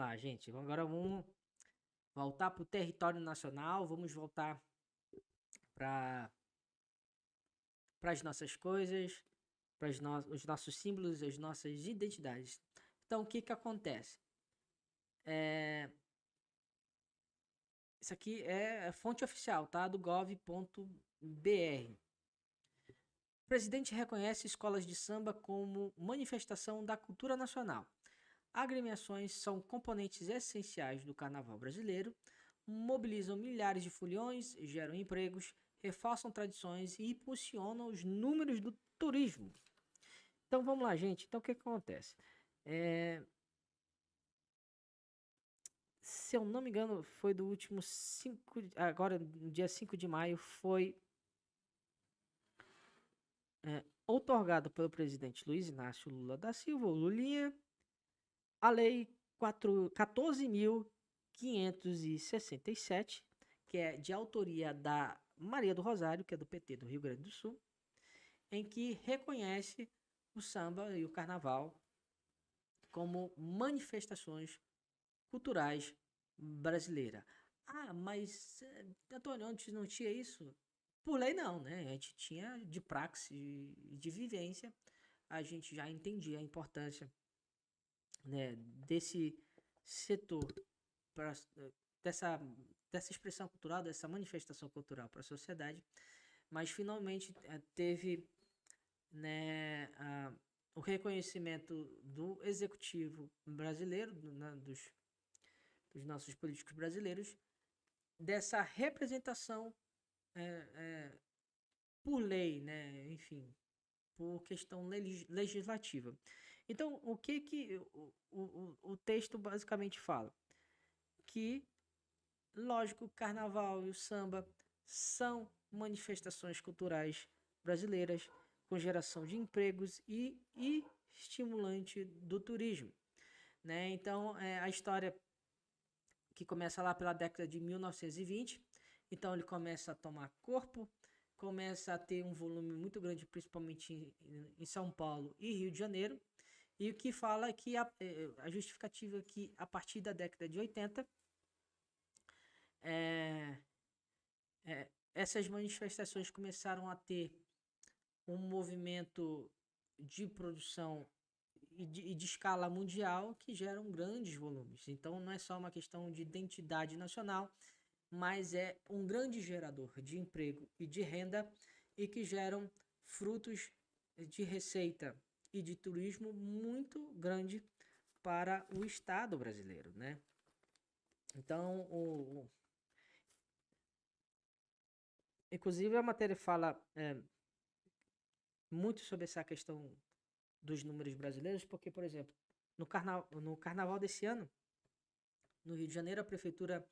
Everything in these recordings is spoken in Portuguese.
lá, gente. Agora vamos voltar para o território nacional, vamos voltar para as nossas coisas, para os nossos símbolos, as nossas identidades. Então, o que que acontece? Isso aqui é fonte oficial, tá? Do gov.br. O presidente reconhece escolas de samba como manifestação da cultura nacional. Agremiações são componentes essenciais do carnaval brasileiro, mobilizam milhares de foliões, geram empregos, reforçam tradições e impulsionam os números do turismo. Então vamos lá, gente. Então o que acontece? Se eu não me engano, foi do último 5. Agora, no dia 5 de maio, foi outorgado pelo presidente Luiz Inácio Lula da Silva, o Lulinha, a Lei 14.567, que é de autoria da Maria do Rosário, que é do PT do Rio Grande do Sul, em que reconhece o samba e o carnaval como manifestações culturais brasileiras. Ah, mas, Antônio, antes não tinha isso? Por lei não, né? A gente tinha de praxe e de vivência, a gente já entendia a importância, né, desse setor, pra, dessa, dessa expressão cultural, dessa manifestação cultural para a sociedade, mas finalmente teve, né, o reconhecimento do executivo brasileiro, dos nossos políticos brasileiros, dessa representação é, é, por lei, né, enfim, por questão legislativa. Então, o que que o texto basicamente fala? Que, lógico, o carnaval e o samba são manifestações culturais brasileiras com geração de empregos e estimulante do turismo, né? Então, a história que começa lá pela década de 1920, então ele começa a tomar corpo, começa a ter um volume muito grande, principalmente em São Paulo e Rio de Janeiro, e o que fala que a justificativa é que a partir da década de 80, é, essas manifestações começaram a ter um movimento de produção e de escala mundial que geram grandes volumes. Então não é só uma questão de identidade nacional, mas é um grande gerador de emprego e de renda e que geram frutos de receita e de turismo muito grande para o Estado brasileiro, né? Então, inclusive a matéria fala muito sobre essa questão dos números brasileiros, porque, por exemplo, no carnaval desse ano, no Rio de Janeiro, a prefeitura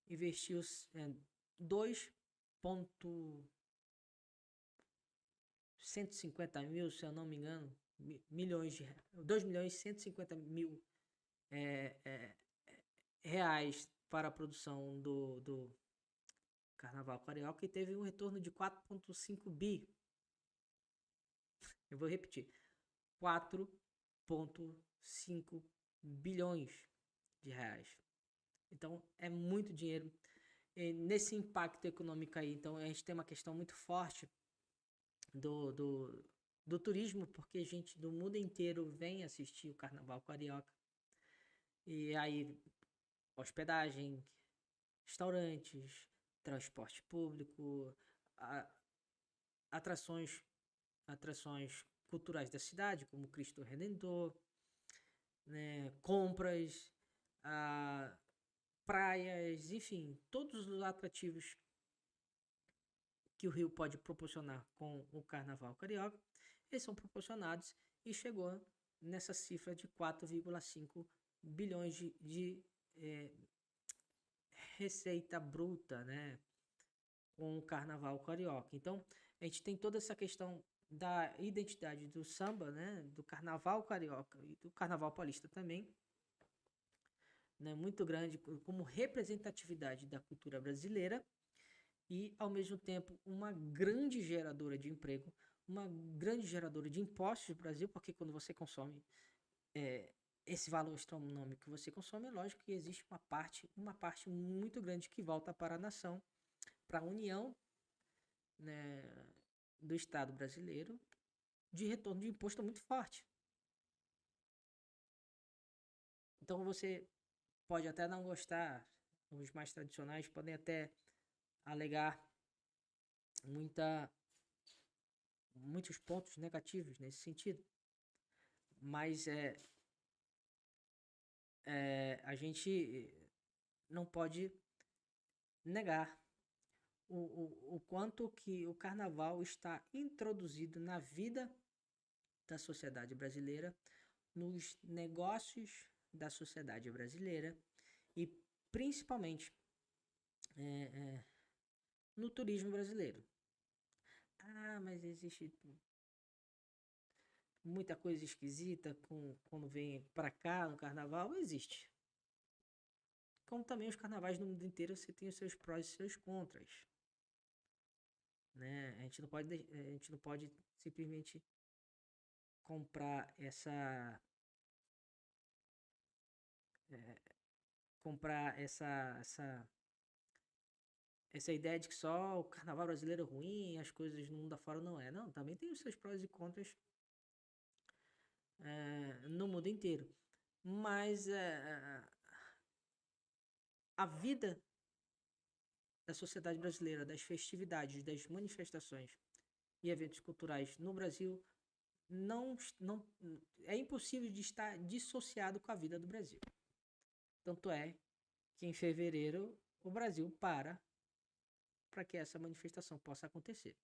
investiu 2.150.000, se eu não me engano, milhões de 2.150.000 reais para a produção do Carnaval Carioca e teve um retorno de 4,5 bi. Eu vou repetir: 4,5 bilhões de reais. Então é muito dinheiro. E nesse impacto econômico aí, então a gente tem uma questão muito forte do turismo, porque gente do mundo inteiro vem assistir o Carnaval Carioca. E aí, hospedagem, restaurantes, transporte público, atrações, atrações culturais da cidade, como Cristo Redentor, né, compras, praias, enfim, todos os atrativos que o Rio pode proporcionar com o Carnaval Carioca, eles são proporcionados e chegou nessa cifra de 4,5 bilhões de receita bruta, né, com o Carnaval Carioca. Então, a gente tem toda essa questão da identidade do samba, né, do Carnaval Carioca e do Carnaval Paulista também, né, muito grande como representatividade da cultura brasileira e, ao mesmo tempo, uma grande geradora de emprego, uma grande geradora de impostos no Brasil, porque quando você consome esse valor astronômico que você consome, é lógico que existe uma parte muito grande que volta para a nação, para a União, né, do Estado brasileiro, de retorno de imposto muito forte. Então você pode até não gostar, os mais tradicionais podem até alegar muita, muitos pontos negativos nesse sentido, mas a gente não pode negar o quanto que o carnaval está introduzido na vida da sociedade brasileira, nos negócios da sociedade brasileira e principalmente no turismo brasileiro. Ah, mas existe muita coisa esquisita quando vem para cá no carnaval. Existe. Como também os carnavais no mundo inteiro, você tem os seus prós e seus contras. Né? A gente não pode simplesmente comprar essa ideia de que só o carnaval brasileiro é ruim, as coisas no mundo afora não é. Não, também tem os seus prós e contras no mundo inteiro. Mas a vida da sociedade brasileira, das festividades, das manifestações e eventos culturais no Brasil não é impossível de estar dissociado com a vida do Brasil. Tanto é que em fevereiro o Brasil para que essa manifestação possa acontecer.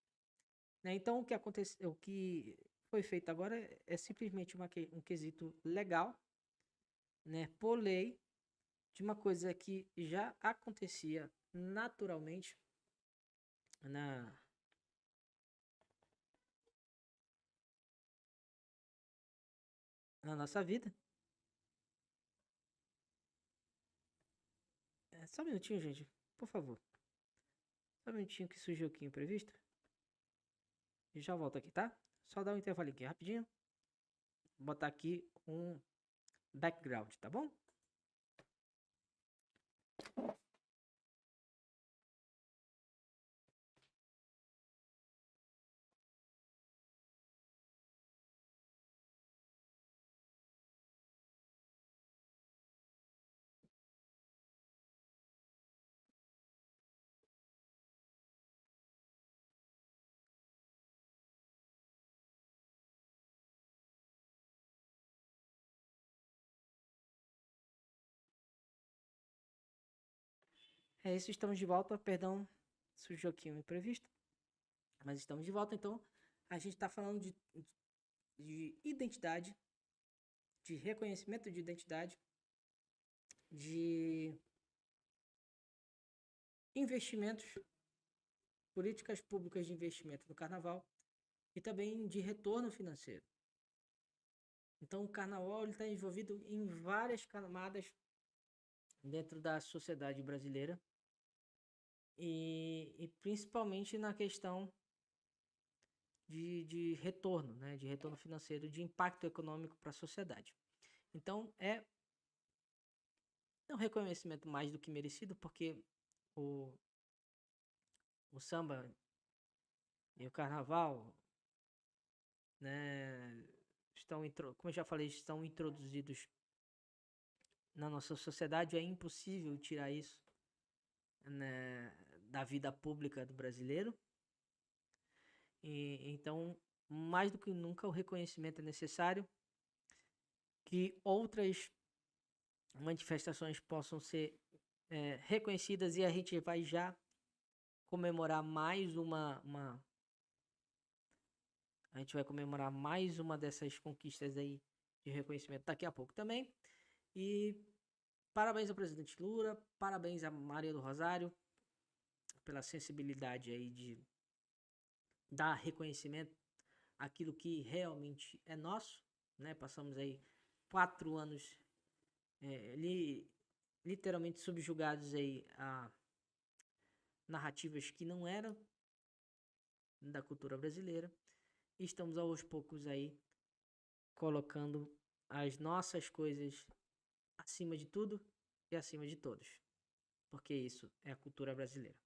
Né? Então o que foi feito agora é simplesmente um quesito legal, né, por lei, de uma coisa que já acontecia naturalmente na nossa vida. Só um minutinho, gente, por favor. Só um minutinho que surgiu aqui imprevisto. E já volto aqui, tá? Só dar um intervalo aqui rapidinho. Vou botar aqui um background, tá bom? É isso, estamos de volta. Perdão, surgiu aqui um imprevisto. Mas estamos de volta, então. A gente está falando de identidade, de reconhecimento de identidade, de investimentos, políticas públicas de investimento no carnaval e também de retorno financeiro. Então, o carnaval está envolvido em várias camadas dentro da sociedade brasileira e principalmente na questão de retorno, né, de retorno financeiro, de impacto econômico para a sociedade. Então, é um reconhecimento mais do que merecido, porque o, o samba e o carnaval, né, como eu já falei, estão introduzidos na nossa sociedade. É impossível tirar isso, né, da vida pública do brasileiro. E então, mais do que nunca, o reconhecimento é necessário, que outras manifestações possam ser reconhecidas, e a gente vai já comemorar mais a gente vai comemorar mais uma dessas conquistas aí de reconhecimento daqui a pouco também. E parabéns ao presidente Lula, parabéns a Maria do Rosário pela sensibilidade aí de dar reconhecimento àquilo que realmente é nosso, né? Passamos aí 4 anos literalmente subjugados aí a narrativas que não eram da cultura brasileira. E estamos aos poucos aí colocando as nossas coisas acima de tudo e acima de todos. Porque isso é a cultura brasileira.